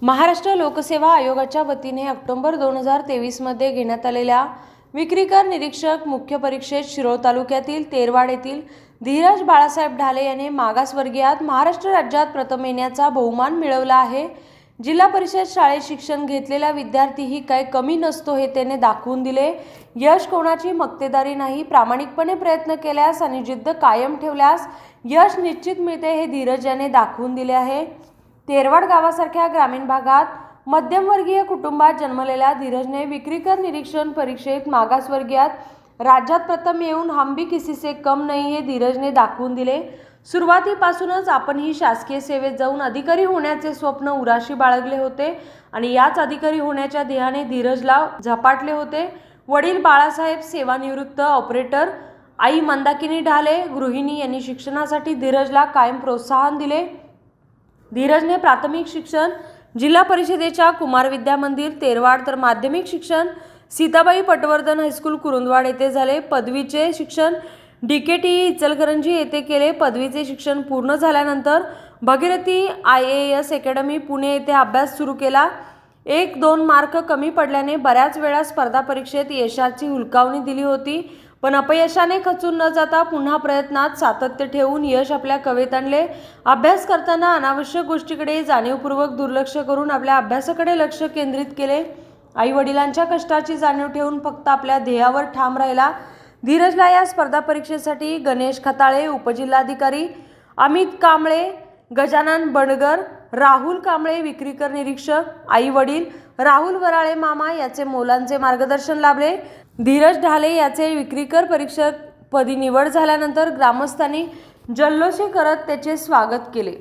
महाराष्ट्र लोकसेवा आयोगाच्या वतीने ऑक्टोबर 2023 मध्ये घेण्यात आलेल्या विक्रीकर निरीक्षक मुख्य परीक्षेत शिरोळ तालुक्यातील तेरवाड येथील धीरज बाळासाहेब ढाले यांनी मागासवर्गीयात महाराष्ट्र राज्यात प्रथम येण्याचा बहुमान मिळवला आहे। जिल्हा परिषद शाळेत शिक्षण घेतलेला विद्यार्थीही काही कमी नसतो हे त्याने दाखवून दिले। यश कोणाची मक्तेदारी नाही, प्रामाणिकपणे प्रयत्न केल्यास आणि जिद्द कायम ठेवल्यास यश निश्चित मिळते हे धीरज याने दाखवून दिले आहे। तेरवाड गावासारख्या ग्रामीण भागात मध्यमवर्गीय कुटुंबात जन्मलेल्या धीरजने विक्रीकर निरीक्षण परीक्षेत मागासवर्गीयात राज्यात प्रथम येऊन हम भी किसी से कम नहीं हे धीरजने दाखवून दिले। सुरुवातीपासूनच आपणही शासकीय सेवेत जाऊन अधिकारी होण्याचे स्वप्न उराशी बाळगले होते आणि याच अधिकारी होण्याच्या ध्येयाने धीरजला झपाटले होते। वडील बाळासाहेब सेवानिवृत्त ऑपरेटर, आई मंदाकिनी ढाले गृहिणी यांनी शिक्षणासाठी धीरजला कायम प्रोत्साहन दिले। धीरजने प्राथमिक शिक्षण जिल्हा परिषदेच्या कुमार विद्या मंदिर तेरवाड तर माध्यमिक शिक्षण सीताबाई पटवर्धन हायस्कूल कुरुंदवाड येथे झाले। पदवीचे शिक्षण DKTE इचलकरंजी येथे केले। पदवीचे शिक्षण पूर्ण झाल्यानंतर भगीरथी IAS अकॅडमी पुणे येथे अभ्यास सुरू केला। 1-2 मार्क कमी पडल्याने बऱ्याच वेळा स्पर्धा परीक्षेत यशाची हुलकावणी दिली होती, पण अपयशाने खचून न जाता पुन्हा प्रयत्नात सातत्य ठेवून यश आपल्या कवेत आणले। अभ्यास करताना अनावश्यक गोष्टीकडे जाणीवपूर्वक दुर्लक्ष करून आपल्या अभ्यासाकडे लक्ष केंद्रित केले। आई वडिलांच्या कष्टाची जाणीव ठेवून फक्त आपल्या ध्येयावर ठाम राहिला। धीरजला या स्पर्धा परीक्षेसाठी गणेश खताळे, उपजिल्हाधिकारी अमित कांबळे, गजानन बंडगर, राहुल कांबळे विक्रीकर निरीक्षक, आई वडील राहुल वराळे मामा याचे मोलांचे मार्गदर्शन लाभले। धीरज ढाले याचे विक्रीकर परीक्षक पदी निवड झाल्यानंतर ग्रामस्थांनी जल्लोषे करत त्याचे स्वागत केले।